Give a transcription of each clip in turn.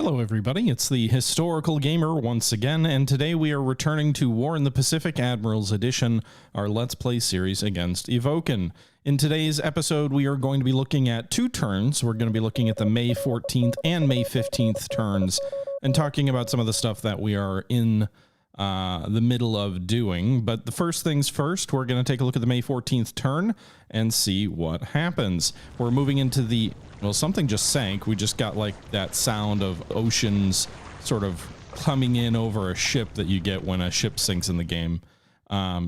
Hello everybody, it's the Historical Gamer once again, and today we are returning to War in the Pacific Admirals Edition, our Let's Play series against Evoken. In today's episode, we are going to be looking at two turns. We're going to be looking at the May 14th and May 15th turns, and talking about some of the stuff that we are in the middle of doing. But the first things first, we're going to take a look at the May 14th turn and see what happens. We're moving into the... Well, something just sank. We just got like that sound of oceans sort of coming in over a ship that you get when a ship sinks in the game.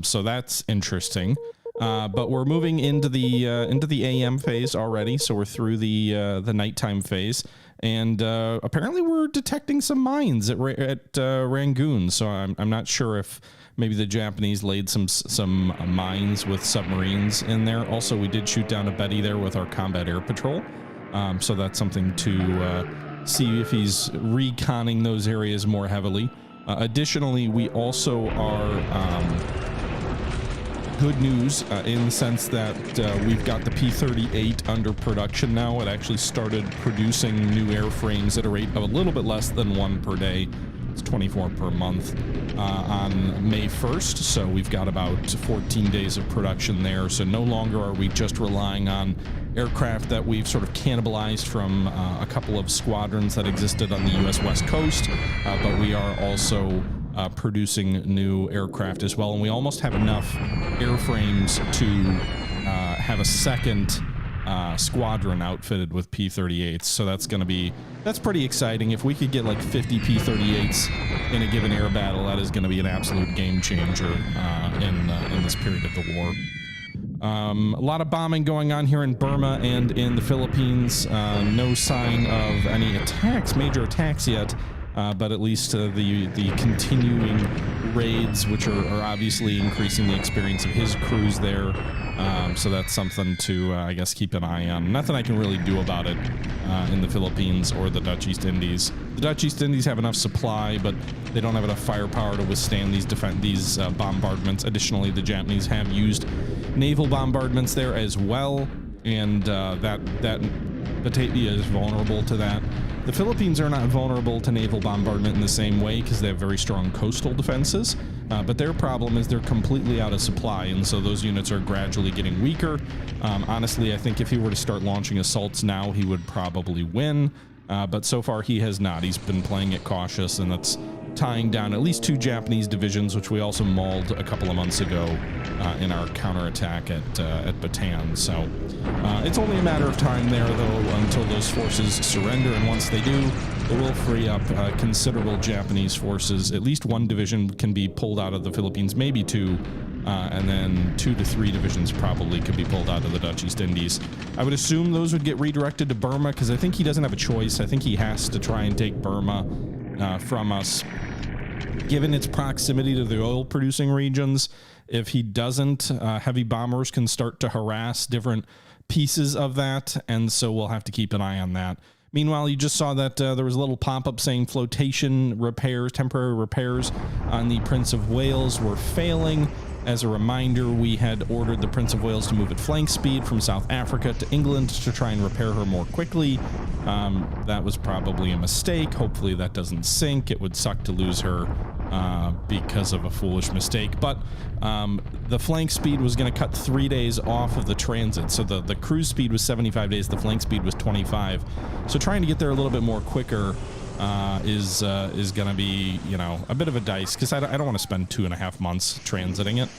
So that's interesting. But we're moving into the AM phase already. So we're through the nighttime phase, and apparently we're detecting some mines at Rangoon. So I'm not sure if maybe the Japanese laid some mines with submarines in there. Also, we did shoot down a Betty there with our combat air patrol. So that's something to see if he's reconning those areas more heavily. Additionally, we also are good news in the sense that we've got the P-38 under production now. It actually started producing new airframes at a rate of a little bit less than one per day. It's 24 per month on May 1st, so we've got about 14 days of production there. So no longer are we just relying on aircraft that we've sort of cannibalized from a couple of squadrons that existed on the U.S. West Coast, but we are also producing new aircraft as well, and we almost have enough airframes to have a second squadron outfitted with P-38s. So that's pretty exciting. If we could get like 50 P-38s in a given air battle, that is going to be an absolute game changer in this period of the war. A lot of bombing going on here in Burma and in the Philippines. No sign of any attacks, major attacks yet, but at least the continuing raids, which are obviously increasing the experience of his crews there. So that's something to, I guess, keep an eye on. Nothing I can really do about it in the Philippines or the Dutch East Indies. The Dutch East Indies have enough supply, but they don't have enough firepower to withstand these bombardments. Additionally, the Japanese have used naval bombardments there as well, and that Batavia is vulnerable to that. The Philippines are not vulnerable to naval bombardment in the same way because they have very strong coastal defenses, but their problem is they're completely out of supply, and so those units are gradually getting weaker. Honestly, I think if he were to start launching assaults now, he would probably win, but so far he has not. He's been playing it cautious, and that's tying down at least two Japanese divisions, which we also mauled a couple of months ago in our counterattack at Bataan. So it's only a matter of time there, though, until those forces surrender, and once they do, it will free up considerable Japanese forces. At least one division can be pulled out of the Philippines, maybe two, and then 2 to 3 divisions probably could be pulled out of the Dutch East Indies. I would assume those would get redirected to Burma, because I think he doesn't have a choice. I think he has to try and take Burma from us, given its proximity to the oil-producing regions. If he doesn't, heavy bombers can start to harass different pieces of that, and so we'll have to keep an eye on that. Meanwhile, you just saw that there was a little pop-up saying flotation repairs, temporary repairs on the Prince of Wales were failing. As a reminder, we had ordered the Prince of Wales to move at flank speed from South Africa to England to try and repair her more quickly. That was probably a mistake. Hopefully that doesn't sink. It would suck to lose her because of a foolish mistake. But the flank speed was going to cut 3 days off of the transit. So the cruise speed was 75 days. The flank speed was 25. So trying to get there a little bit more quicker is going to be, you know, a bit of a dice, because I don't want to spend 2.5 months transiting it.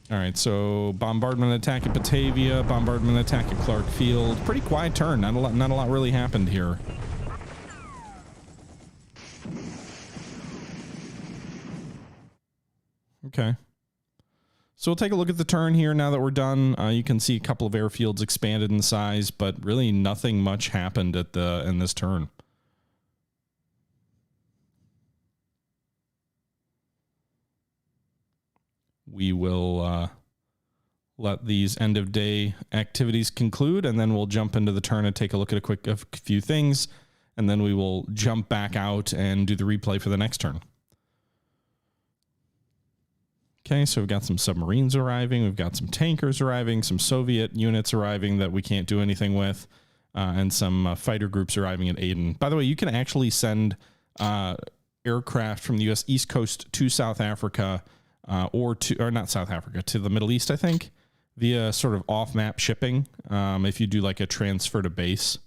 All right, so bombardment attack at Batavia, bombardment attack at Clark Field. Pretty quiet turn. Not a lot really happened here. Okay. So we'll take a look at the turn here now that we're done. You can see a couple of airfields expanded in size, but really nothing much happened in this turn. We will let these end of day activities conclude, and then we'll jump into the turn and take a look at a few things, and then we will jump back out and do the replay for the next turn. Okay, so we've got some submarines arriving, we've got some tankers arriving, some Soviet units arriving that we can't do anything with. and some fighter groups arriving at Aden. By the way, you can actually send aircraft from the U.S. East Coast to South Africa, or not South Africa, to the Middle East, I think, via sort of off-map shipping. If you do like a transfer to base,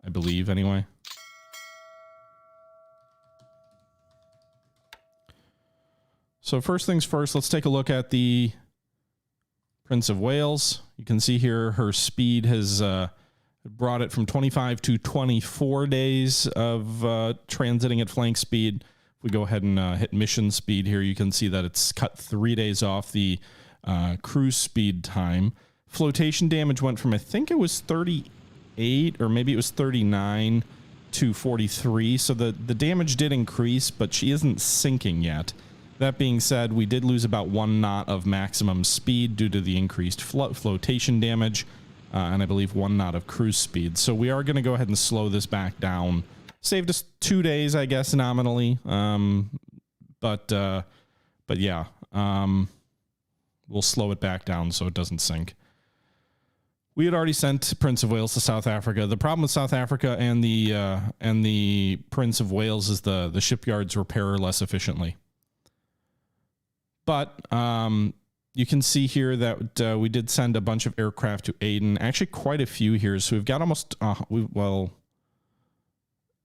I believe, anyway. So first things first, let's take a look at the Prince of Wales. You can see here her speed has brought it from 25 to 24 days of transiting at flank speed. If we go ahead and hit mission speed here, you can see that it's cut 3 days off the cruise speed time. Flotation damage went from, I think it was 38 or maybe it was 39 to 43. So the damage did increase, but she isn't sinking yet. That being said, we did lose about 1 knot of maximum speed due to the increased flotation damage, and I believe 1 knot of cruise speed. So we are going to go ahead and slow this back down. Saved us 2 days, I guess, nominally. But yeah, we'll slow it back down so it doesn't sink. We had already sent Prince of Wales to South Africa. The problem with South Africa and the Prince of Wales is the shipyards repair less efficiently. But you can see here that we did send a bunch of aircraft to Aden. Actually, quite a few here. So we've got almost,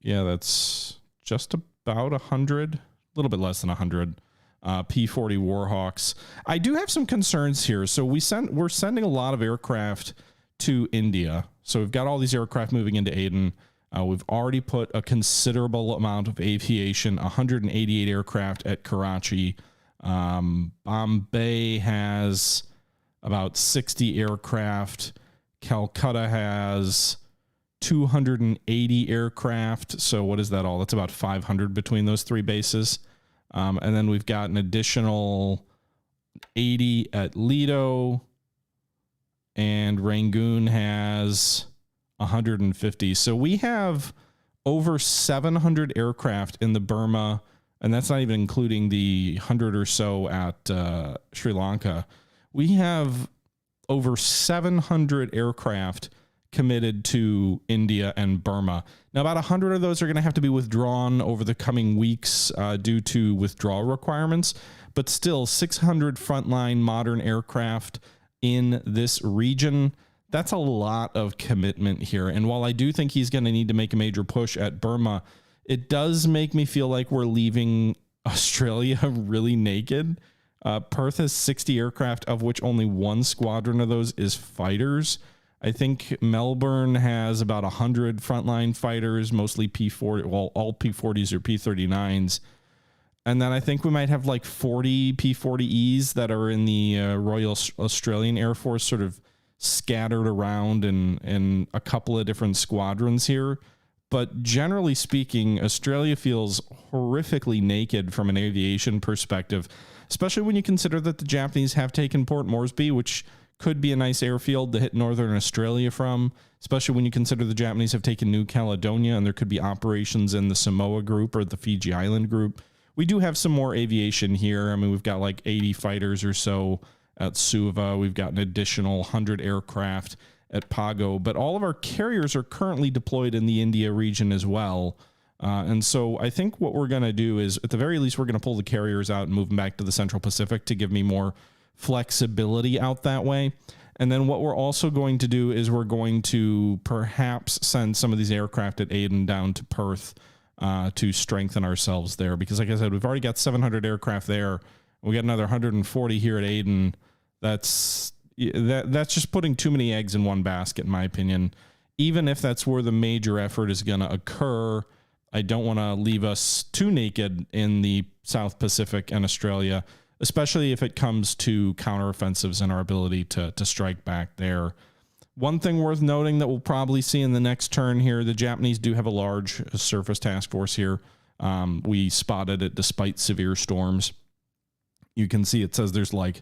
yeah, that's just about 100, a little bit less than 100 P-40 Warhawks. I do have some concerns here. So we're sending a lot of aircraft to India. So we've got all these aircraft moving into Aden. We've already put a considerable amount of aviation, 188 aircraft at Karachi. Bombay has about 60 aircraft. Calcutta has 280 aircraft. So what is that all? That's about 500 between those 3 bases. And then we've got an additional 80 at Lido, and Rangoon has 150. So we have over 700 aircraft in the Burma, and that's not even including the 100 or so at Sri Lanka. We have over 700 aircraft committed to India and Burma. Now, about 100 of those are going to have to be withdrawn over the coming weeks due to withdrawal requirements, but still 600 frontline modern aircraft in this region. That's a lot of commitment here. And while I do think he's going to need to make a major push at Burma, it does make me feel like we're leaving Australia really naked. Perth has 60 aircraft, of which only 1 squadron of those is fighters. I think Melbourne has about 100 frontline fighters, mostly P-40, well, all P-40s or P-39s. And then I think we might have like 40 P-40Es that are in the Royal Australian Air Force, sort of scattered around in a couple of different squadrons here. But generally speaking, Australia feels horrifically naked from an aviation perspective, especially when you consider that the Japanese have taken Port Moresby, which could be a nice airfield to hit northern Australia from, especially when you consider the Japanese have taken New Caledonia and there could be operations in the Samoa group or the Fiji Island group. We do have some more aviation here. I mean, we've got like 80 fighters or so at Suva. We've got an additional 100 aircraft at Pago, but all of our carriers are currently deployed in the India region as well. And so I think what we're going to do is, at the very least, we're going to pull the carriers out and move them back to the Central Pacific to give me more flexibility out that way. And then what we're also going to do is we're going to perhaps send some of these aircraft at Aden down to Perth to strengthen ourselves there. Because like I said, we've already got 700 aircraft there. We got another 140 here at Aden. That's just putting too many eggs in one basket, in my opinion. Even if that's where the major effort is going to occur, I don't want to leave us too naked in the South Pacific and Australia, especially if it comes to counteroffensives and our ability to strike back there. One thing worth noting that we'll probably see in the next turn here, the Japanese do have a large surface task force here. We spotted it despite severe storms. You can see it says there's like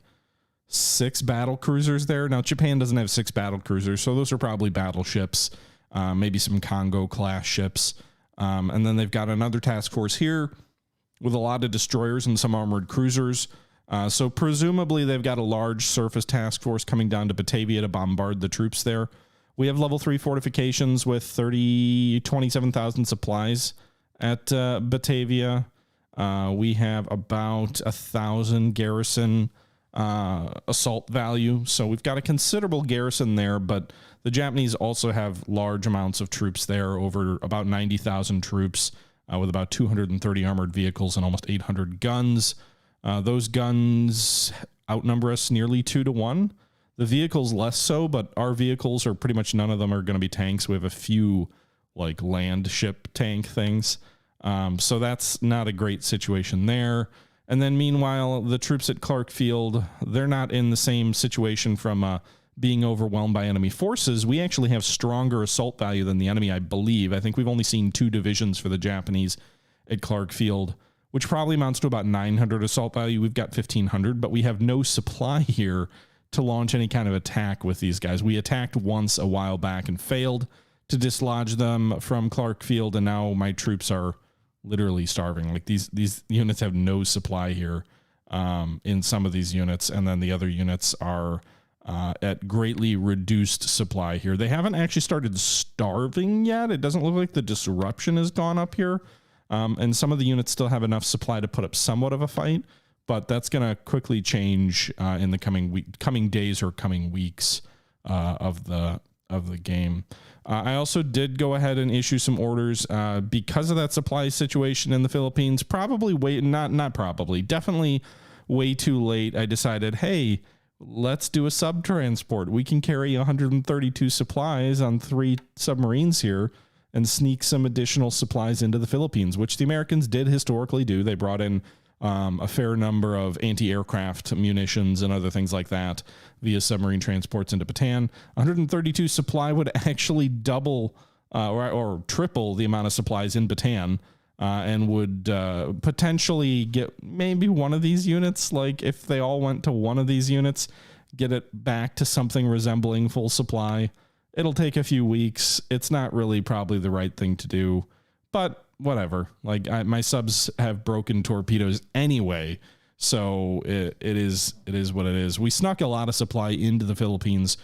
6 battle cruisers there. Now, Japan doesn't have 6 battle cruisers, so those are probably battleships, maybe some Congo-class ships. And then they've got another task force here with a lot of destroyers and some armored cruisers. So presumably they've got a large surface task force coming down to Batavia to bombard the troops there. We have level 3 fortifications with 27,000 supplies at Batavia. We have about 1,000 garrison assault value. So we've got a considerable garrison there, but the Japanese also have large amounts of troops there, over about 90,000 troops with about 230 armored vehicles and almost 800 guns. Those guns outnumber us nearly 2-to-1. The vehicles less so, but our vehicles are pretty much, none of them are going to be tanks. We have a few like land ship tank things. So that's not a great situation there. And then meanwhile, the troops at Clark Field, they're not in the same situation from being overwhelmed by enemy forces. We actually have stronger assault value than the enemy, I believe. I think we've only seen 2 divisions for the Japanese at Clark Field, which probably amounts to about 900 assault value. We've got 1,500, but we have no supply here to launch any kind of attack with these guys. We attacked once a while back and failed to dislodge them from Clark Field, and now my troops are literally starving. Like these units have no supply here in some of these units, and then the other units are at greatly reduced supply here. They haven't actually started starving yet. It doesn't look like the disruption has gone up here, and some of the units still have enough supply to put up somewhat of a fight, but that's going to quickly change in the coming days or coming weeks of the game. I also did go ahead and issue some orders because of that supply situation in the Philippines. Definitely way too late. I decided, hey, let's do a sub-transport. We can carry 132 supplies on 3 submarines here and sneak some additional supplies into the Philippines, which the Americans did historically do. They brought in a fair number of anti-aircraft munitions and other things like that via submarine transports into Bataan. 132 supply would actually double or triple the amount of supplies in Bataan, and would potentially get maybe one of these units, like if they all went to one of these units, get it back to something resembling full supply. It'll take a few weeks. It's not really probably the right thing to do, but whatever. Like my subs have broken torpedoes anyway, so it is what it is. We snuck a lot of supply into the Philippines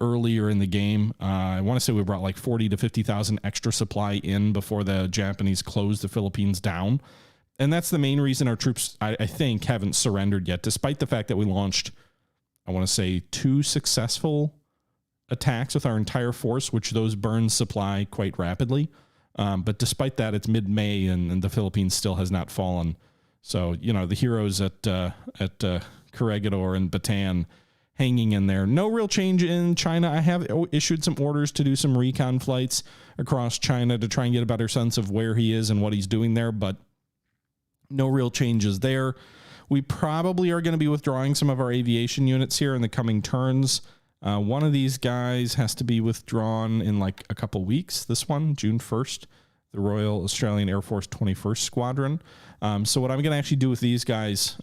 earlier in the game. I want to say we brought like 40 to 50,000 extra supply in before the Japanese closed the Philippines down, and that's the main reason our troops, I think, haven't surrendered yet, despite the fact that we launched, I want to say, 2 successful attacks with our entire force, which those burn supply quite rapidly. But despite that, it's mid-May and the Philippines still has not fallen. So, you know, the heroes at Corregidor and Bataan hanging in there. No real change in China. I have issued some orders to do some recon flights across China to try and get a better sense of where he is and what he's doing there, but no real changes there. We probably are going to be withdrawing some of our aviation units here in the coming turns. One of these guys has to be withdrawn in like a couple weeks. This one, June 1st, the Royal Australian Air Force 21st Squadron. So what I'm going to actually do with these guys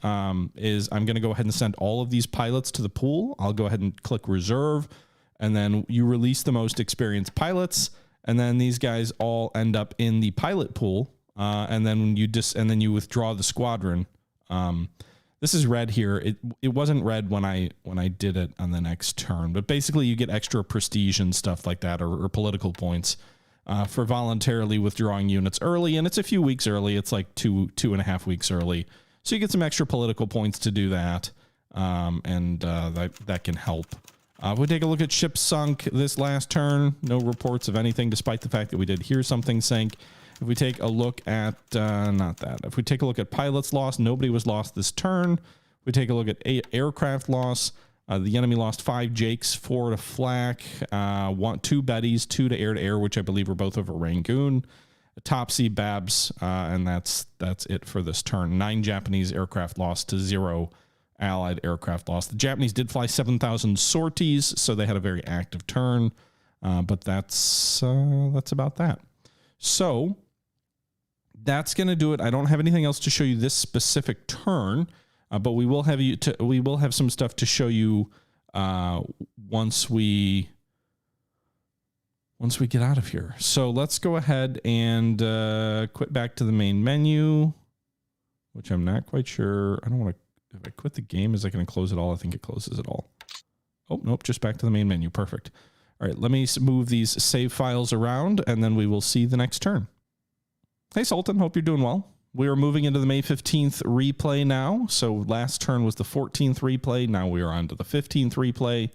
is I'm going to go ahead and send all of these pilots to the pool. I'll go ahead and click reserve, and then you release the most experienced pilots, and then these guys all end up in the pilot pool, and then you withdraw the squadron. This is red here. It wasn't red when I did it on the next turn, but basically you get extra prestige and stuff like that, or political points for voluntarily withdrawing units early, and it's a few weeks early. It's like 2.5 weeks early, so you get some extra political points to do that, and that can help. If we take a look at ships sunk this last turn, no reports of anything, despite the fact that we did hear something sink. If we take a look at, if we take a look at pilots lost, nobody was lost this turn. If we take a look at aircraft loss, the enemy lost 5 Jakes, 4 to flak, 2 Bettys, 2 to air, which I believe were both over Rangoon, a Topsy Babs, and that's it for this turn. 9 Japanese aircraft lost to 0 Allied aircraft lost. The Japanese did fly 7,000 sorties, so they had a very active turn, but that's about that. So that's going to do it. I don't have anything else to show you this specific turn, but we will have some stuff to show you once we get out of here. So let's go ahead and quit back to the main menu, which I'm not quite sure. I don't want to. If I quit the game, is it going to close it all? I think it closes it all. Oh, nope, just back to the main menu. Perfect. All right, let me move these save files around, and then we will see the next turn. Hey, Sultan, hope you're doing well. We are moving into the May 15th replay now. So last turn was the 14th replay. Now we are on to the 15th replay.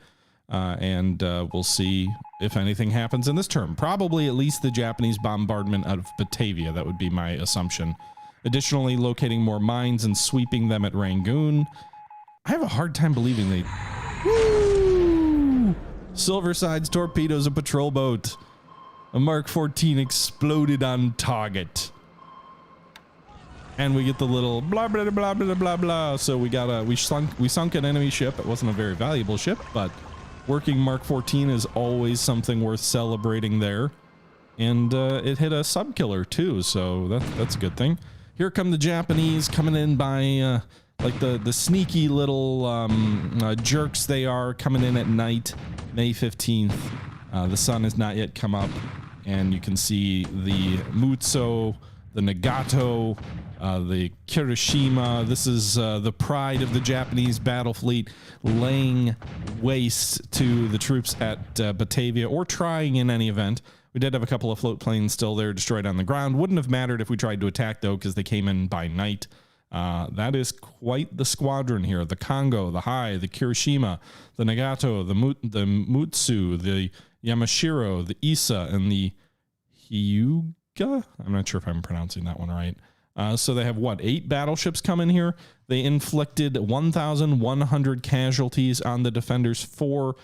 And we'll see if anything happens in this turn. Probably at least the Japanese bombardment out of Batavia. That would be my assumption. Additionally, locating more mines and sweeping them at Rangoon. I have a hard time believing they... Woo! Silverside's torpedoes, a patrol boat. A Mark 14 exploded on target. And we get the little blah, blah, blah, blah, blah, blah. So we got we sunk an enemy ship. It wasn't a very valuable ship, but working Mark 14 is always something worth celebrating there. And it hit a sub-killer too, so that's a good thing. Here come the Japanese coming in by like the sneaky little jerks they are, coming in at night, May 15th. The sun has not yet come up, and you can see the Mutsu, the Nagato, the Kirishima. This is the pride of the Japanese battle fleet, laying waste to the troops at Batavia, or trying in any event. We did have a couple of float planes still there destroyed on the ground. Wouldn't have mattered if we tried to attack, though, because they came in by night. That is quite the squadron here. The Kongo, the Hai, the Kirishima, the Nagato, the Mutsu, the Yamashiro, the Isa, and the Hyuga? I'm not sure if I'm pronouncing that one right. So they have, what, 8 battleships coming here? They inflicted 1,100 casualties on the defenders, 4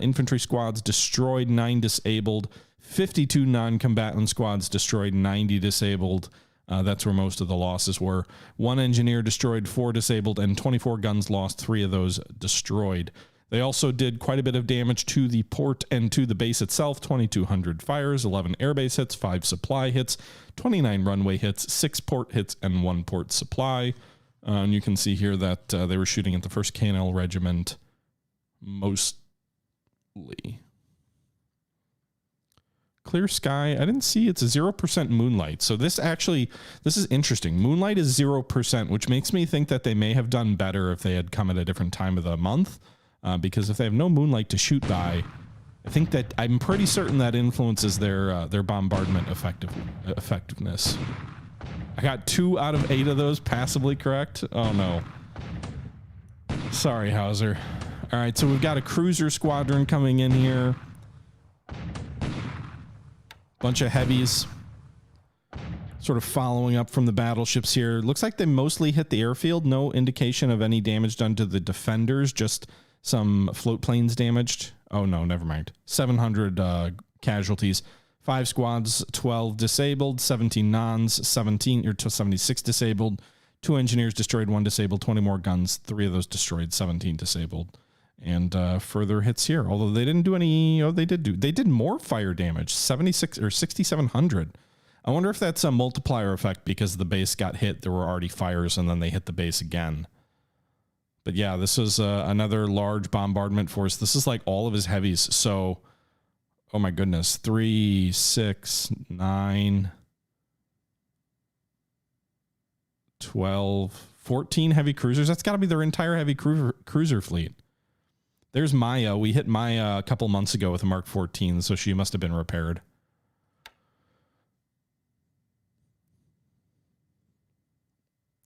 infantry squads destroyed, 9 disabled, 52 non-combatant squads destroyed, 90 disabled. That's where most of the losses were. 1 engineer destroyed, 4 disabled, and 24 guns lost, 3 of those destroyed. They also did quite a bit of damage to the port and to the base itself. 2,200 fires, 11 airbase hits, 5 supply hits, 29 runway hits, 6 port hits, and 1 port supply. And you can see here that they were shooting at the 1st KNL Regiment mostly. Clear sky. I didn't see it's a 0% moonlight. So this is interesting. Moonlight is 0%, which makes me think that they may have done better if they had come at a different time of the month. Because if they have no moonlight to shoot by, I'm pretty certain that influences their bombardment effectiveness. I got 2 out of 8 of those passably correct. Oh no. Sorry, Hauser. All right, so we've got a cruiser squadron coming in here. Bunch of heavies sort of following up from the battleships here. Looks like they mostly hit the airfield. No indication of any damage done to the defenders, just some float planes damaged. Oh no, never mind. 700 casualties, 5 squads, 12 disabled, 17 nons, 76 disabled, 2 engineers destroyed, 1 disabled, 20 more guns, 3 of those destroyed, 17 disabled. And further hits here, although they didn't do any. Oh, they did more fire damage, 76 or 6,700. I wonder if that's a multiplier effect because the base got hit. There were already fires, and then they hit the base again. But yeah, this was another large bombardment force. This is like all of his heavies. So, oh my goodness, 3, 6, 9, 12, 14 heavy cruisers. That's got to be their entire heavy cruiser fleet. There's Maya. We hit Maya a couple months ago with a Mark 14, so she must have been repaired.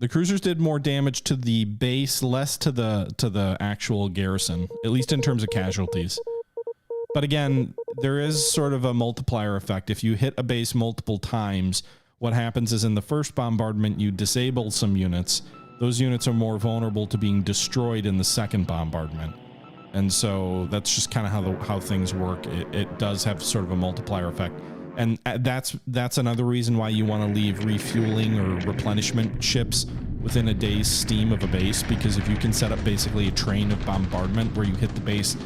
The cruisers did more damage to the base, less to the actual garrison, at least in terms of casualties. But again, there is sort of a multiplier effect. If you hit a base multiple times, what happens is in the first bombardment, you disable some units. Those units are more vulnerable to being destroyed in the second bombardment. And so that's just kind of how things work. It does have sort of a multiplier effect. And that's another reason why you want to leave refueling or replenishment ships within a day's steam of a base, because if you can set up basically a train of bombardment where you hit the base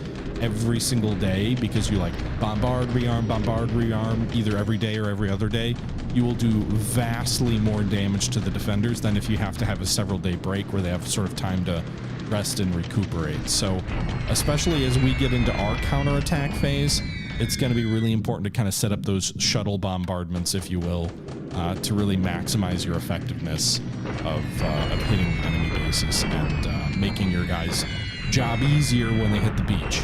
every single day, because you like bombard, rearm, either every day or every other day, you will do vastly more damage to the defenders than if you have to have a several day break where they have sort of time to rest and recuperate. So especially as we get into our counterattack phase, it's going to be really important to kind of set up those shuttle bombardments, if you will, to really maximize your effectiveness of hitting enemy bases and making your guys' job easier when they hit the beach.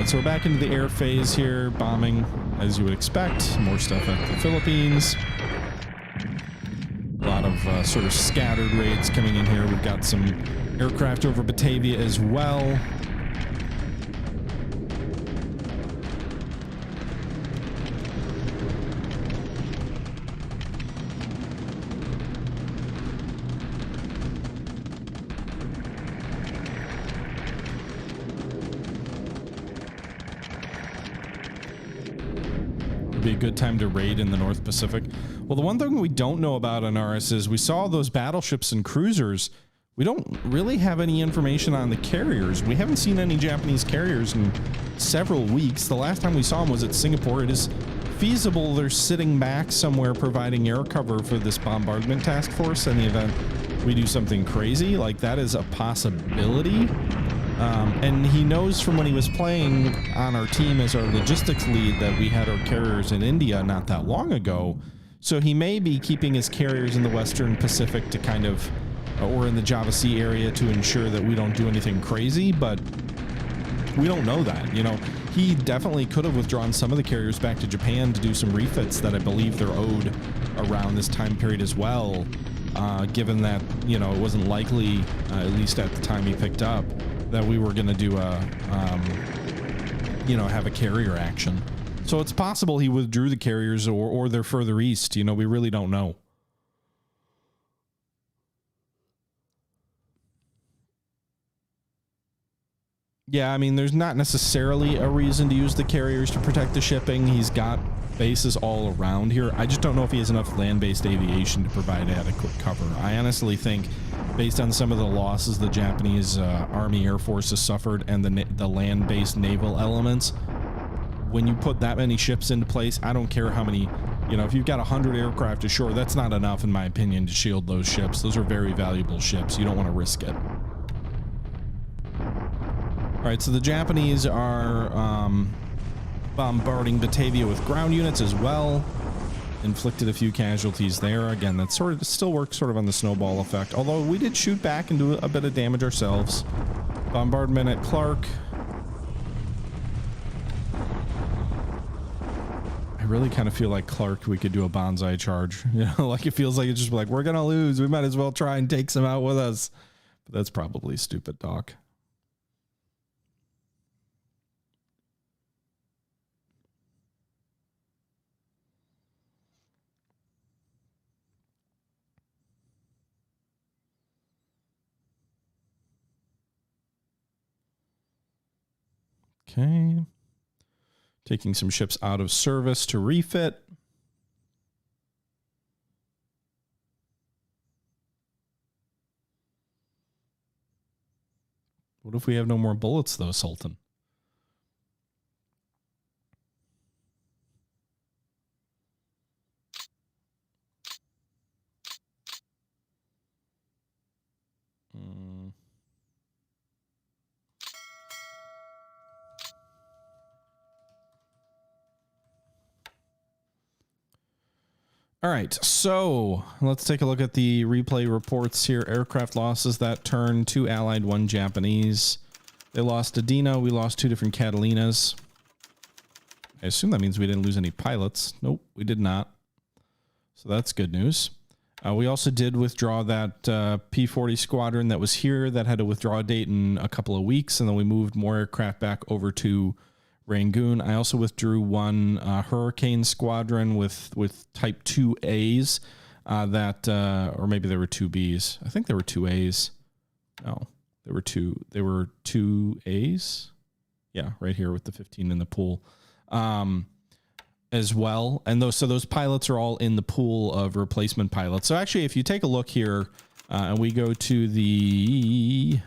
right, so we're back into the air phase here, bombing as you would expect. More stuff at the Philippines. A lot of sort of scattered raids coming in here. We've got some aircraft over Batavia as well. Be a good time to raid in the North Pacific. Well, the one thing we don't know about on Aris is we saw those battleships and cruisers. We don't really have any information on the carriers. We haven't seen any Japanese carriers in several weeks. The last time we saw them was at Singapore. It is feasible they're sitting back somewhere providing air cover for this bombardment task force in the event we do something crazy. Like, that is a possibility. And he knows from when he was playing on our team as our logistics lead that we had our carriers in India not that long ago. So he may be keeping his carriers in the Western Pacific to kind of, or in the Java Sea area to ensure that we don't do anything crazy, but we don't know that. You know, he definitely could have withdrawn some of the carriers back to Japan to do some refits that I believe they're owed around this time period as well, given that, you know, it wasn't likely, at least at the time he picked up, that we were going to do a, you know, have a carrier action. So it's possible he withdrew the carriers or they're further east. You know, we really don't know. Yeah, I mean, there's not necessarily a reason to use the carriers to protect the shipping. He's got bases all around here. I just don't know if he has enough land-based aviation to provide adequate cover. I honestly think, based on some of the losses the Japanese Army Air Force has suffered and the land-based naval elements, when you put that many ships into place, I don't care how many, you know, if you've got 100 aircraft ashore, that's not enough, in my opinion, to shield those ships. Those are very valuable ships. You don't want to risk it. All right, so the Japanese are bombarding Batavia with ground units as well. Inflicted a few casualties there. Again, that sort of still works sort of on the snowball effect, although we did shoot back and do a bit of damage ourselves. Bombardment at Clark. I really kind of feel like Clark, we could do a bonsai charge. You know, like it feels like it's just like, we're going to lose. We might as well try and take some out with us. But that's probably stupid, Doc. Okay. Taking some ships out of service to refit. What if we have no more bullets, though, Sultan? All right, so let's take a look at the replay reports here. Aircraft losses that turn, 2 Allied, 1 Japanese. They lost a Dino. We lost 2 different Catalinas. I assume that means we didn't lose any pilots. Nope, we did not. So that's good news. We also did withdraw that P-40 squadron that was here that had a withdrawal date in a couple of weeks, and then we moved more aircraft back over to Rangoon. I also withdrew 1 Hurricane squadron with Type 2As or maybe there were 2Bs. I think there were 2As. No, there were 2As. Yeah, right here with the 15 in the pool as well. And those pilots are all in the pool of replacement pilots. So actually, if you take a look here and we go to the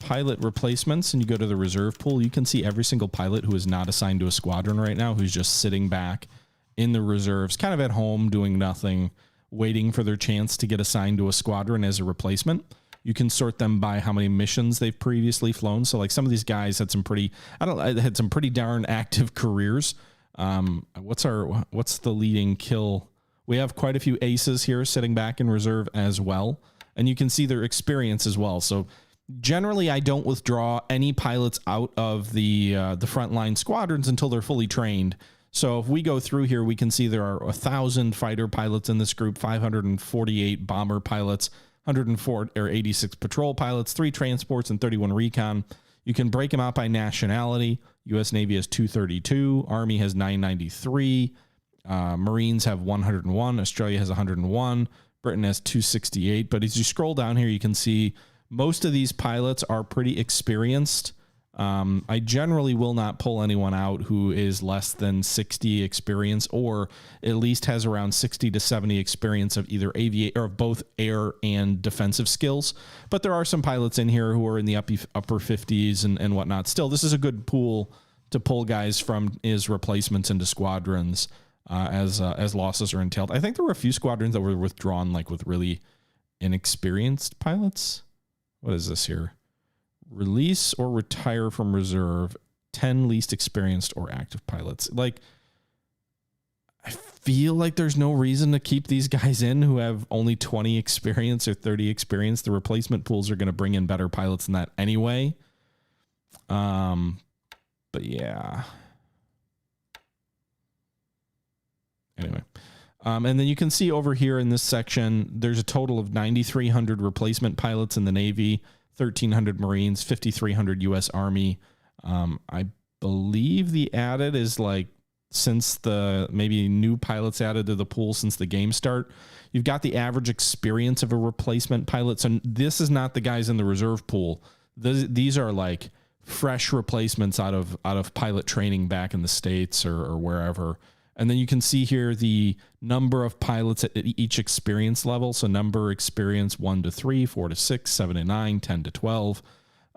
pilot replacements and you go to the reserve pool, you can see every single pilot who is not assigned to a squadron right now, who's just sitting back in the reserves, kind of at home doing nothing, waiting for their chance to get assigned to a squadron as a replacement. You can sort them by how many missions they've previously flown. So like some of these guys had some pretty darn active careers. What's the leading kill? We have quite a few aces here sitting back in reserve as well. And you can see their experience as well. So generally, I don't withdraw any pilots out of the frontline squadrons until they're fully trained. So if we go through here, we can see there are 1,000 fighter pilots in this group, 548 bomber pilots, 104 or 86 patrol pilots, 3 transports, and 31 recon. You can break them out by nationality. U.S. Navy has 232, Army has 993, Marines have 101, Australia has 101, Britain has 268. But as you scroll down here, you can see most of these pilots are pretty experienced. I generally will not pull anyone out who is less than 60 experience, or at least has around 60 to 70 experience of either aviate or of both air and defensive skills. But there are some pilots in here who are in the upper 50s and whatnot. Still, this is a good pool to pull guys from as replacements into squadrons as losses are entailed. I think there were a few squadrons that were withdrawn like with really inexperienced pilots. What is this here? Release or retire from reserve 10 least experienced or active pilots. Like, I feel like there's no reason to keep these guys in who have only 20 experience or 30 experience. The replacement pools are going to bring in better pilots than that anyway. But yeah. Anyway. And then you can see over here in this section, there's a total of 9,300 replacement pilots in the Navy, 1,300 Marines, 5,300 U.S. Army. I believe the added is like since the maybe new pilots added to the pool since the game start. You've got the average experience of a replacement pilot. So this is not the guys in the reserve pool. These are like fresh replacements out of pilot training back in the States or wherever. And then you can see here the number of pilots at each experience level. So number experience 1 to 3, 4 to 6, 7 to 9, 10 to 12.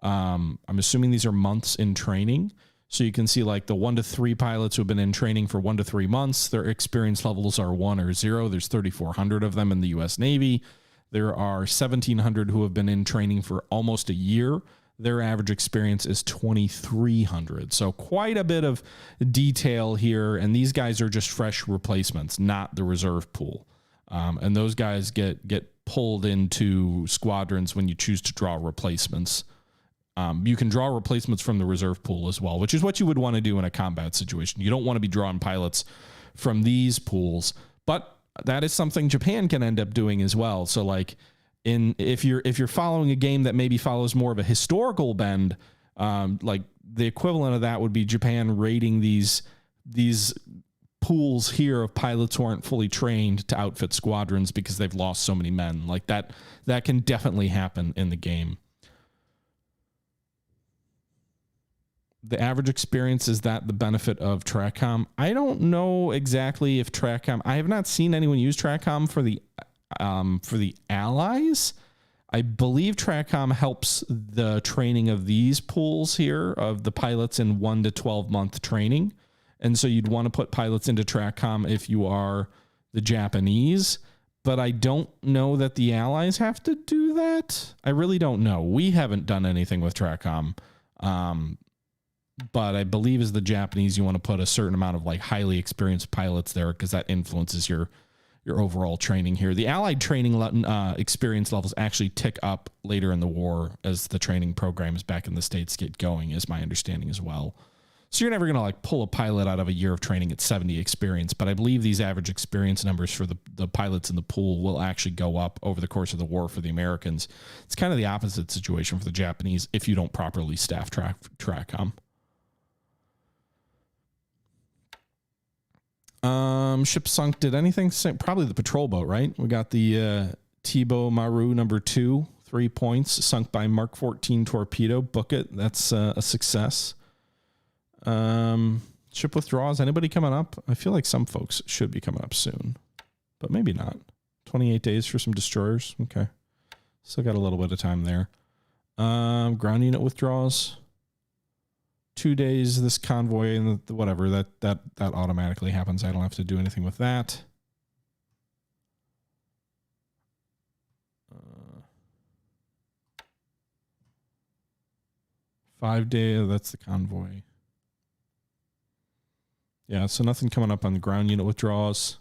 I'm assuming these are months in training. So you can see like the 1 to 3 pilots who have been in training for 1 to 3 months, their experience levels are 1 or 0. There's 3,400 of them in the U.S. Navy. There are 1,700 who have been in training for almost a year. Their average experience is 2,300. So quite a bit of detail here. And these guys are just fresh replacements, not the reserve pool. And those guys get pulled into squadrons when you choose to draw replacements. You can draw replacements from the reserve pool as well, which is what you would want to do in a combat situation. You don't want to be drawing pilots from these pools, but that is something Japan can end up doing as well. So like, if you're following a game that maybe follows more of a historical bend, like the equivalent of that would be Japan raiding these pools here of pilots who aren't fully trained to outfit squadrons because they've lost so many men. Like that can definitely happen in the game. The average experience, is that the benefit of TRACOM? I don't know exactly if TRACOM. I have not seen anyone use TRACOM for the allies. I believe TRACOM helps the training of these pools here of the pilots in 1 to 12 month training. And so you'd want to put pilots into TRACOM if you are the Japanese, but I don't know that the allies have to do that. I really don't know. We haven't done anything with TRACOM. But I believe as the Japanese, you want to put a certain amount of like highly experienced pilots there because that influences your overall training here. The Allied training experience levels actually tick up later in the war as the training programs back in the States get going, is my understanding as well. So you're never going to like pull a pilot out of a year of training at 70 experience, but I believe these average experience numbers for the pilots in the pool will actually go up over the course of the war for the Americans. It's kind of the opposite situation for the Japanese if you don't properly staff TRACOM. Ship sunk. Did anything sink? Probably the patrol boat, right? We got the Tibo Maru number 2, 3 points, sunk by Mark 14 torpedo. Book it. That's a success. Ship withdrawals. Anybody coming up? I feel like some folks should be coming up soon, but maybe not. 28 days for some destroyers. Okay. Still got a little bit of time there. Ground unit withdrawals. 2 days, this convoy and the whatever, that automatically happens. I don't have to do anything with that. 5 day, that's the convoy. Yeah, so nothing coming up on the ground unit withdrawals.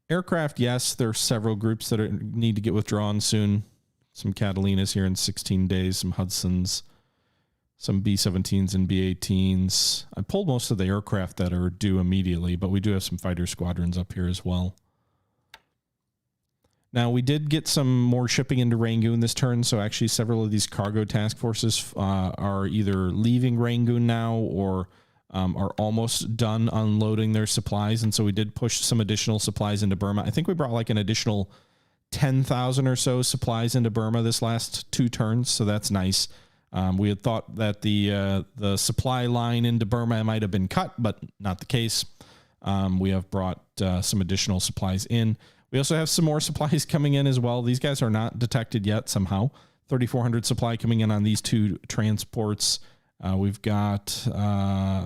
Aircraft, yes, there are several groups that need to get withdrawn soon. Some Catalinas here in 16 days, some Hudsons, some B-17s and B-18s. I pulled most of the aircraft that are due immediately, but we do have some fighter squadrons up here as well. Now, we did get some more shipping into Rangoon this turn, so actually several of these cargo task forces are either leaving Rangoon now or are almost done unloading their supplies, and so we did push some additional supplies into Burma. I think we brought like an additional 10,000 or so supplies into Burma this last 2 turns, so that's nice. We had thought that the supply line into Burma might have been cut, but not the case. We have brought some additional supplies in. We also have some more supplies coming in as well. These guys are not detected yet somehow. 3,400 supply coming in on these 2 transports. We've got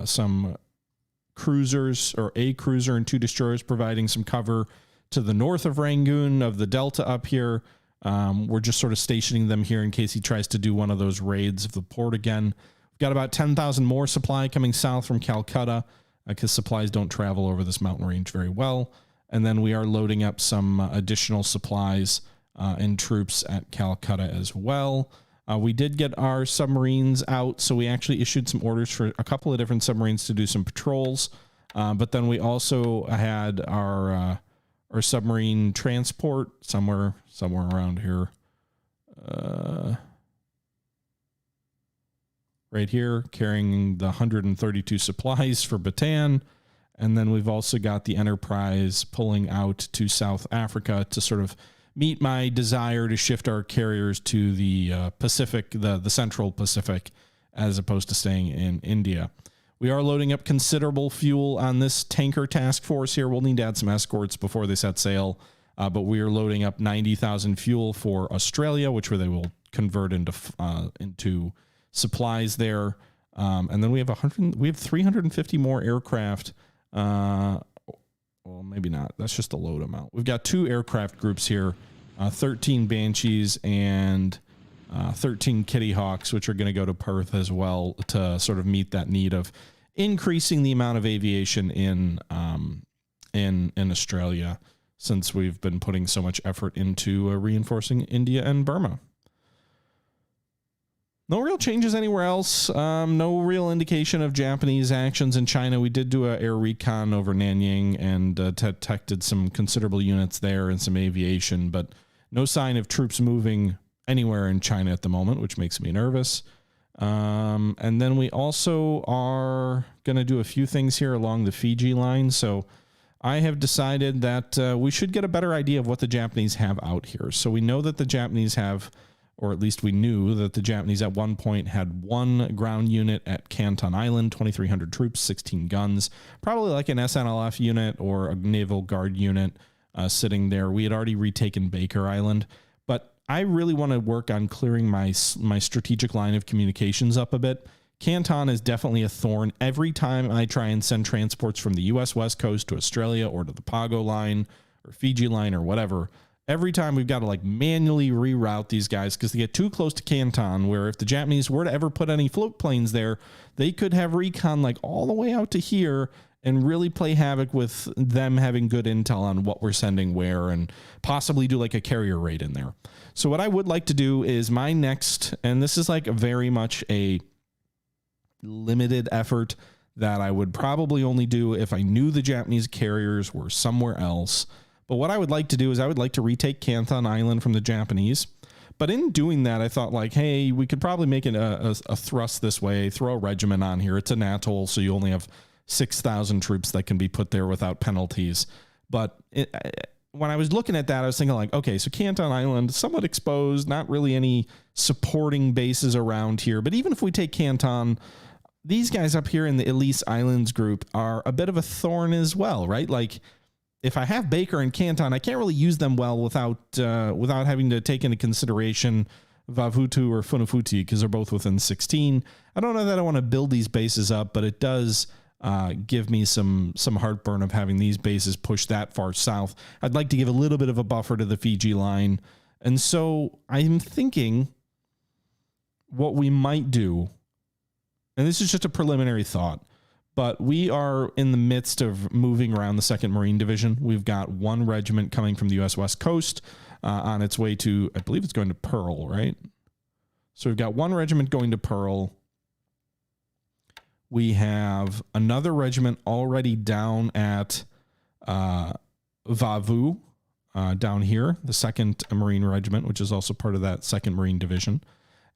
some cruisers, or a cruiser and 2 destroyers, providing some cover to the north of Rangoon, of the Delta up here. We're just sort of stationing them here in case he tries to do one of those raids of the port again. We've got about 10,000 more supply coming south from Calcutta, because supplies don't travel over this mountain range very well. And then we are loading up some additional supplies and troops at Calcutta as well. We did get our submarines out, so we actually issued some orders for a couple of different submarines to do some patrols. But then we also had our submarine transport somewhere around here. Right here, carrying the 132 supplies for Bataan. And then we've also got the Enterprise pulling out to South Africa to sort of meet my desire to shift our carriers to the Pacific, the Central Pacific, as opposed to staying in India. We are loading up considerable fuel on this tanker task force here. We'll need to add some escorts before they set sail, but we are loading up 90,000 fuel for Australia, which they will convert into supplies there. And then we have 350 more aircraft. Well, maybe not. That's just the load amount. We've got 2 aircraft groups here, 13 Banshees and 13 Kitty Hawks, which are going to go to Perth as well to sort of meet that need of increasing the amount of aviation in Australia, since we've been putting so much effort into reinforcing India and Burma. No real changes anywhere else. No real indication of Japanese actions in China. We did do an air recon over Nanyang and detected some considerable units there and some aviation, but no sign of troops moving anywhere in China at the moment, which makes me nervous. And then we also are going to do a few things here along the Fiji line. So I have decided that we should get a better idea of what the Japanese have out here. So we know that the Japanese have, or at least we knew that the Japanese at one point had 1 ground unit at Canton Island, 2,300 troops, 16 guns, probably like an SNLF unit or a Naval Guard unit sitting there. We had already retaken Baker Island, but I really want to work on clearing my strategic line of communications up a bit. Canton is definitely a thorn. Every time I try and send transports from the U.S. West Coast to Australia or to the Pago line or Fiji line or whatever, every time we've got to like manually reroute these guys because they get too close to Canton, where if the Japanese were to ever put any float planes there, they could have recon like all the way out to here and really play havoc with them having good intel on what we're sending where and possibly do like a carrier raid in there. So what I would like to do is my next, and this is like very much a limited effort that I would probably only do if I knew the Japanese carriers were somewhere else. But what I would like to do is I would like to retake Canton Island from the Japanese. But in doing that, I thought like, hey, we could probably make it a thrust this way, throw a regiment on here. It's an atoll, so you only have 6,000 troops that can be put there without penalties. But when I was looking at that, I was thinking like, okay, so Canton Island, somewhat exposed, not really any supporting bases around here. But even if we take Canton, these guys up here in the Elise Islands group are a bit of a thorn as well, right? Like, if I have Baker and Canton, I can't really use them well without having to take into consideration Vavutu or Funafuti because they're both within 16. I don't know that I want to build these bases up, but it does give me some heartburn of having these bases pushed that far south. I'd like to give a little bit of a buffer to the Fiji line. And so I'm thinking what we might do, and this is just a preliminary thought, But we are in the midst of moving around the 2nd Marine Division. We've got one regiment coming from the U.S. West Coast on its way to, I believe it's going to Pearl, right? So we've got one regiment going to Pearl. We have another regiment already down at Vavu, down here, the 2nd Marine Regiment, which is also part of that 2nd Marine Division.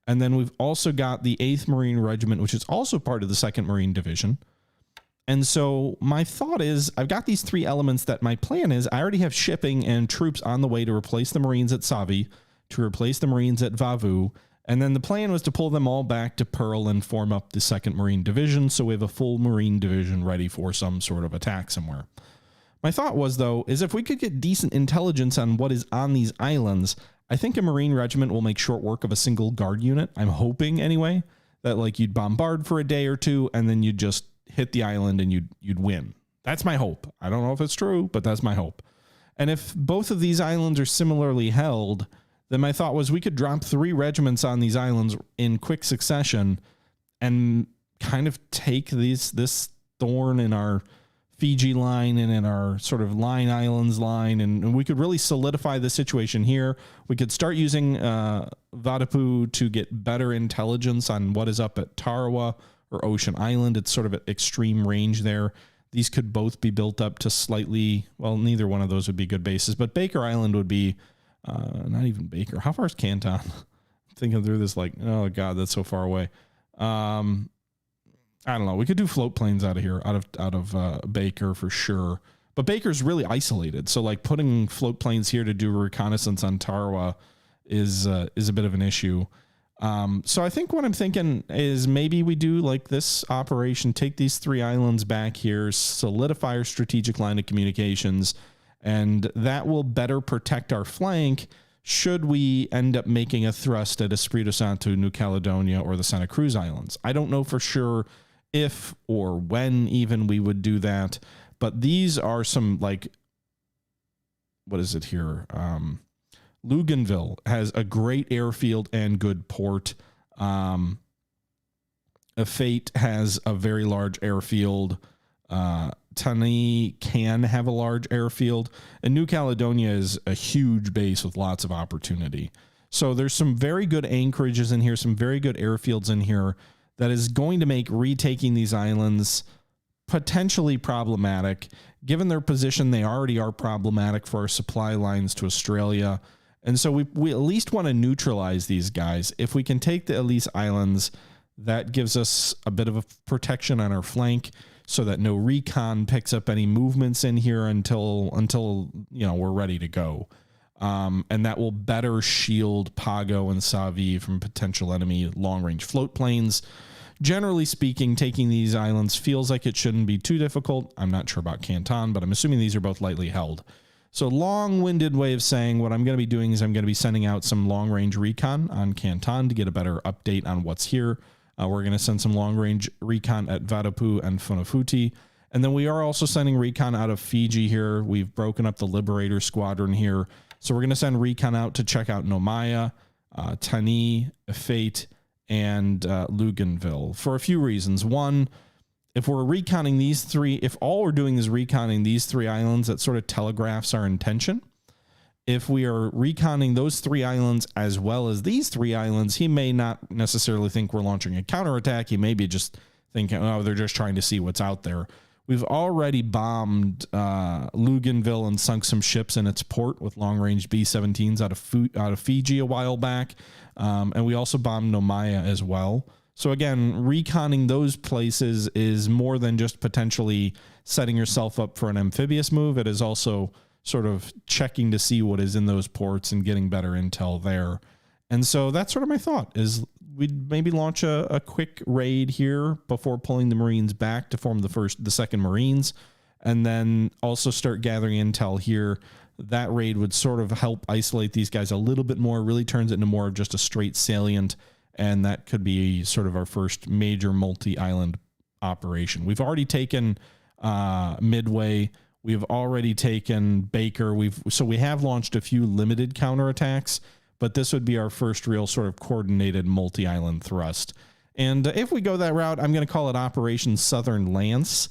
And then we've also got the 8th Marine Regiment, which is also part of the 2nd Marine Division. And so my thought is I've got these 3 elements that my plan is I already have shipping and troops on the way to replace the Marines at Savi, to replace the Marines at Vavu. And then the plan was to pull them all back to Pearl and form up the 2nd Marine Division. So we have a full Marine Division ready for some sort of attack somewhere. My thought was, though, is if we could get decent intelligence on what is on these islands, I think a Marine regiment will make short work of a single guard unit. I'm hoping anyway that like you'd bombard for a day or two and then you'd just hit the island and you'd win. That's my hope. I don't know if it's true, but that's my hope. And if both of these islands are similarly held, then my thought was we could drop 3 regiments on these islands in quick succession and kind of take this thorn in our Fiji line and in our sort of Line Islands line, and we could really solidify the situation here. We could start using Vadapu to get better intelligence on what is up at Tarawa or Ocean Island. It's sort of at extreme range there. These could both be built up to slightly, well, neither one of those would be good bases, but Baker Island would be, not even Baker. How far is Canton? I'm thinking through this like, oh God, that's so far away. I don't know. We could do float planes out of here, out of Baker for sure. But Baker's really isolated. So like putting float planes here to do reconnaissance on Tarawa is a bit of an issue. So I think what I'm thinking is maybe we do like this operation, take these 3 islands back here, solidify our strategic line of communications, and that will better protect our flank should we end up making a thrust at Espiritu Santo, New Caledonia, or the Santa Cruz Islands. I don't know for sure if or when even we would do that, but these are some like, what is it here? Luganville has a great airfield and good port. Fate has a very large airfield. Tani can have a large airfield, and New Caledonia is a huge base with lots of opportunity. So there's some very good anchorages in here, some very good airfields in here that is going to make retaking these islands potentially problematic. Given their position, they already are problematic for our supply lines to Australia. And so we at least want to neutralize these guys. If we can take the Elise Islands, that gives us a bit of a protection on our flank so that no recon picks up any movements in here until you know we're ready to go. And that will better shield Pago and Savi from potential enemy long-range float planes. Generally speaking, taking these islands feels like it shouldn't be too difficult. I'm not sure about Canton, but I'm assuming these are both lightly held. So long-winded way of saying what I'm going to be doing is I'm going to be sending out some long-range recon on Canton to get a better update on what's here. We're going to send some long-range recon at Vadapu and Funafuti. And then we are also sending recon out of Fiji here. We've broken up the Liberator Squadron here. So we're going to send recon out to check out Nomaya, Tani, Fate, and Luganville for a few reasons. One, if we're reconning these 3, if all we're doing is reconning these 3 islands, that sort of telegraphs our intention. If we are reconning those 3 islands as well as these 3 islands, he may not necessarily think we're launching a counterattack. He may be just thinking, oh, they're just trying to see what's out there. We've already bombed Luganville and sunk some ships in its port with long-range B-17s out of Fiji a while back. And we also bombed Nomaya as well. So again, reconning those places is more than just potentially setting yourself up for an amphibious move. It is also sort of checking to see what is in those ports and getting better intel there. And so that's sort of my thought is we'd maybe launch a quick raid here before pulling the Marines back to form the 2nd Marines, and then also start gathering intel here. That raid would sort of help isolate these guys a little bit more, really turns it into more of just a straight salient, and that could be sort of our first major multi-island operation. We've already taken Midway. We've already taken Baker. So we have launched a few limited counterattacks, but this would be our first real sort of coordinated multi-island thrust. And if we go that route, I'm going to call it Operation Southern Lance,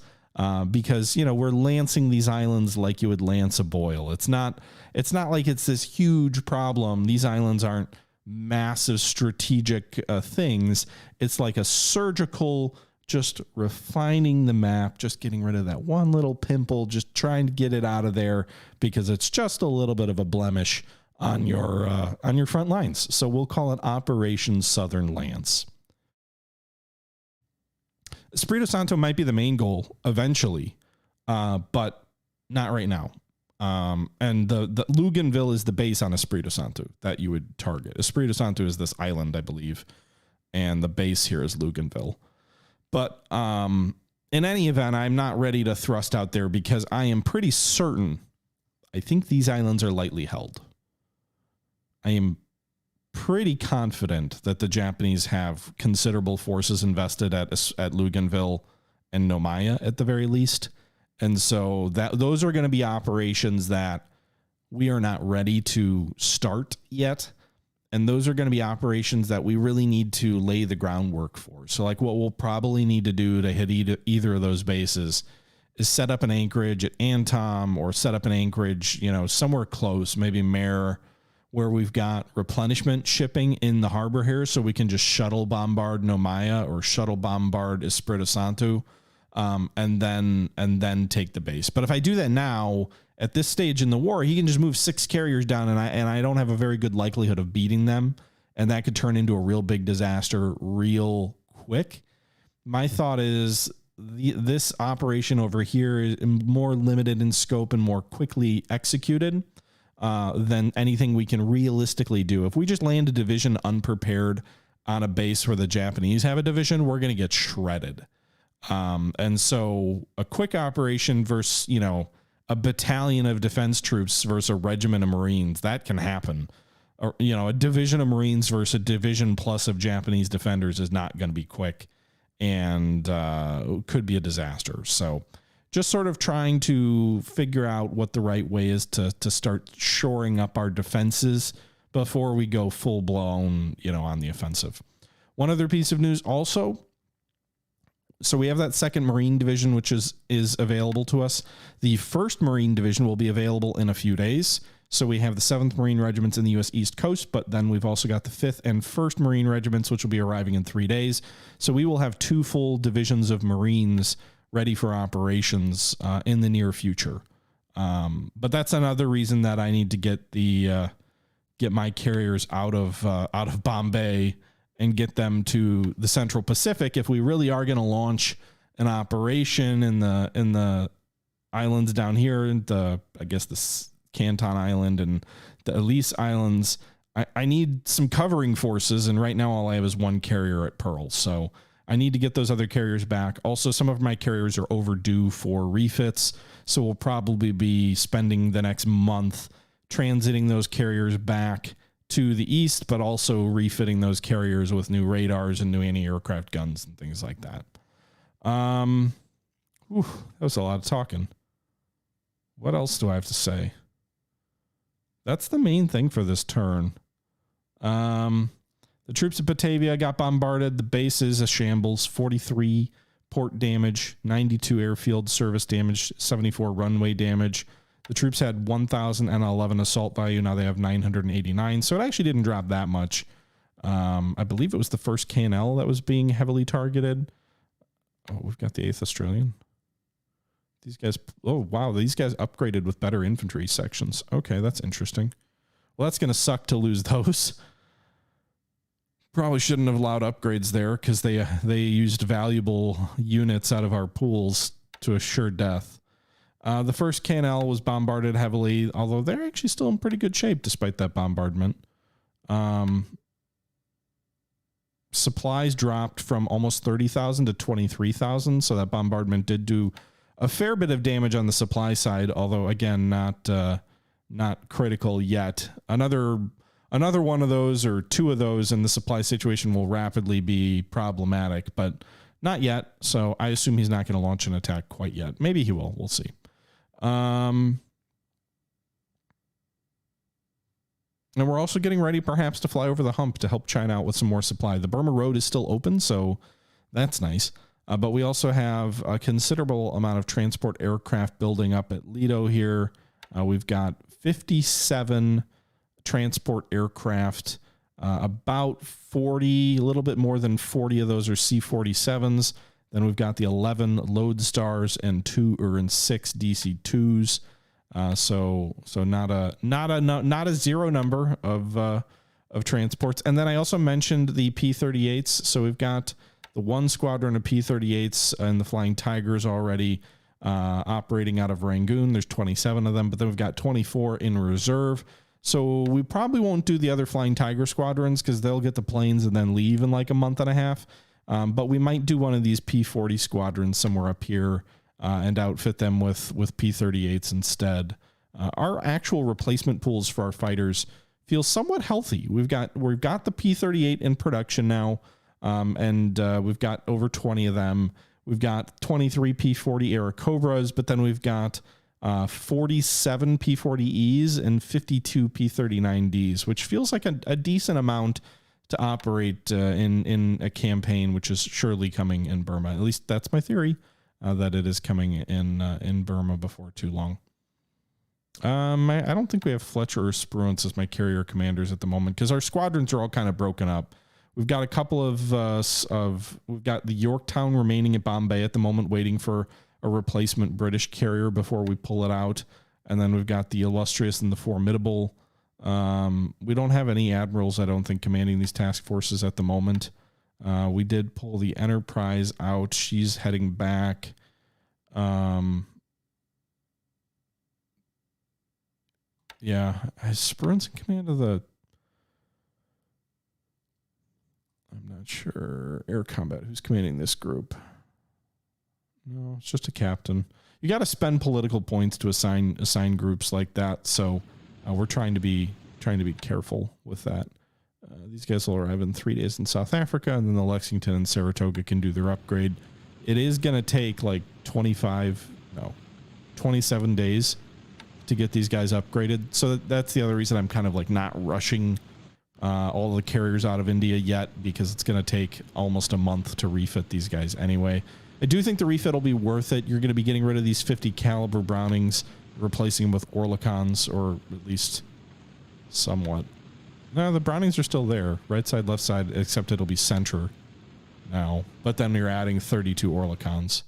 because, you know, we're lancing these islands like you would lance a boil. It's not like it's this huge problem. These islands aren't massive strategic things. It's like a surgical, just refining the map, just getting rid of that one little pimple, just trying to get it out of there because it's just a little bit of a blemish on your front lines. So we'll call it Operation Southern Lance. Espiritu Santo might be the main goal eventually, but not right now. And the Luganville is the base on Espiritu Santo that you would target. Espiritu Santo is this island, I believe, and the base here is Luganville. But in any event, I'm not ready to thrust out there because I am pretty certain, I think these islands are lightly held. I am pretty confident that the Japanese have considerable forces invested at Luganville and Nomaya at the very least. And so those are going to be operations that we are not ready to start yet. And those are going to be operations that we really need to lay the groundwork for. So like what we'll probably need to do to hit either of those bases is set up an anchorage at Antom or set up an anchorage, you know, somewhere close, maybe Mare, where we've got replenishment shipping in the harbor here, so we can just shuttle bombard Nomaya or shuttle bombard Espiritu Santo, and then take the base. But if I do that now, at this stage in the war, he can just move 6 carriers down, and I don't have a very good likelihood of beating them, and that could turn into a real big disaster real quick. My thought is this operation over here is more limited in scope and more quickly executed than anything we can realistically do. If we just land a division unprepared on a base where the Japanese have a division, we're going to get shredded. And so a quick operation versus, you know, a battalion of defense troops versus a regiment of Marines, that can happen. Or, you know, a division of Marines versus a division plus of Japanese defenders is not going to be quick and could be a disaster. So just sort of trying to figure out what the right way is to start shoring up our defenses before we go full blown, you know, on the offensive. One other piece of news also. So we have that 2nd Marine Division, which is available to us. The 1st Marine Division will be available in a few days. So we have the 7th Marine Regiments in the U.S. East Coast, but then we've also got the 5th and 1st Marine Regiments, which will be arriving in 3 days. So we will have 2 full divisions of Marines ready for operations in the near future. But that's another reason that I need to get my carriers out of Bombay and get them to the Central Pacific if we really are going to launch an operation in the islands down here, in I guess the Canton Island and the Elise Islands. I need some covering forces, and right now all I have is 1 carrier at Pearl. So I need to get those other carriers back. Also, some of my carriers are overdue for refits, so we'll probably be spending the next month transiting those carriers back to the east, but also refitting those carriers with new radars and new anti-aircraft guns and things like that. That was a lot of talking. What else do I have to say? That's the main thing for this turn. The troops at Batavia got bombarded. The base is a shambles. 43 port damage, 92 airfield service damage, 74 runway damage. The troops had 1,011 assault value. Now they have 989. So it actually didn't drop that much. I believe it was the 1st KNL that was being heavily targeted. Oh, we've got the 8th Australian. These guys, oh, wow. These guys upgraded with better infantry sections. Okay, that's interesting. Well, that's going to suck to lose those. Probably shouldn't have allowed upgrades there because they used valuable units out of our pools to assure death. The 1st KNL was bombarded heavily, although they're actually still in pretty good shape despite that bombardment. Supplies dropped from almost 30,000 to 23,000, so that bombardment did do a fair bit of damage on the supply side, although again not critical yet. Another one of those or 2 of those and the supply situation will rapidly be problematic, but not yet. So I assume he's not going to launch an attack quite yet. Maybe he will. We'll see. And we're also getting ready perhaps to fly over the hump to help China out with some more supply. The Burma Road is still open, so that's nice. But we also have a considerable amount of transport aircraft building up at Lido here. We've got 57 transport aircraft, about 40, a little bit more than 40 of those are C-47s. Then we've got the 11 Lodestars and 6 DC-2s. So not a zero number of transports. And then I also mentioned the P-38s. So we've got the 1 squadron of P-38s and the Flying Tigers already operating out of Rangoon. There's 27 of them, but then we've got 24 in reserve. So we probably won't do the other Flying Tiger squadrons because they'll get the planes and then leave in like a month and a half. But we might do one of these P-40 squadrons somewhere up here and outfit them with P-38s instead. Our actual replacement pools for our fighters feel somewhat healthy. We've got the P-38 in production now, and we've got over 20 of them. We've got 23 P-40 Airacobras, but then we've got 47 P-40Es and 52 P-39Ds, which feels like a decent amount to operate in a campaign, which is surely coming in Burma. At least that's my theory, that it is coming in Burma before too long. I don't think we have Fletcher or Spruance as my carrier commanders at the moment because our squadrons are all kind of broken up. We've got a couple we've got the Yorktown remaining at Bombay at the moment, waiting for a replacement British carrier before we pull it out. And then we've got the Illustrious and the Formidable. We don't have any admirals, I don't think, commanding these task forces at the moment. We did pull the Enterprise out. She's heading back. Yeah, has Spruance in command of the... I'm not sure. Air Combat, who's commanding this group? No, it's just a captain. You got to spend political points to assign groups like that. So we're trying to be careful with that. These guys will arrive in 3 days in South Africa, and then the Lexington and Saratoga can do their upgrade. It is going to take like 27 days to get these guys upgraded. So that's the other reason I'm kind of like not rushing all the carriers out of India yet, because it's going to take almost a month to refit these guys anyway. I do think the refit will be worth it. You're going to be getting rid of these 50 caliber Brownings, replacing them with Orlikans, or at least somewhat. No, the Brownings are still there. Right side, left side, except it'll be center now. But then you're adding 32 Orlikans.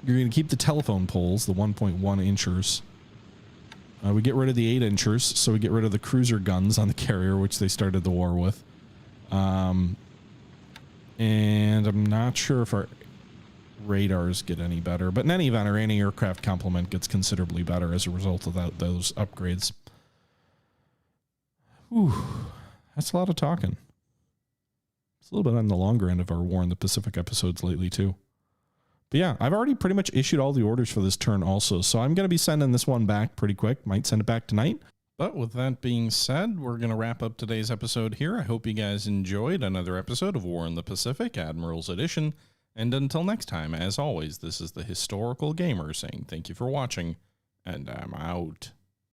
You're going to keep the telephone poles, the 1.1 inchers. We get rid of the 8 inchers, so we get rid of the cruiser guns on the carrier, which they started the war with. And I'm not sure if our radars get any better, but in any event, our anti-aircraft complement gets considerably better as a result of those upgrades. Whew, that's a lot of talking. It's a little bit on the longer end of our War in the Pacific episodes lately, too. But yeah, I've already pretty much issued all the orders for this turn also, so I'm going to be sending this one back pretty quick. Might send it back tonight. But with that being said, we're going to wrap up today's episode here. I hope you guys enjoyed another episode of War in the Pacific, Admirals Edition. And until next time, as always, this is the Historical Gamer saying thank you for watching, and I'm out.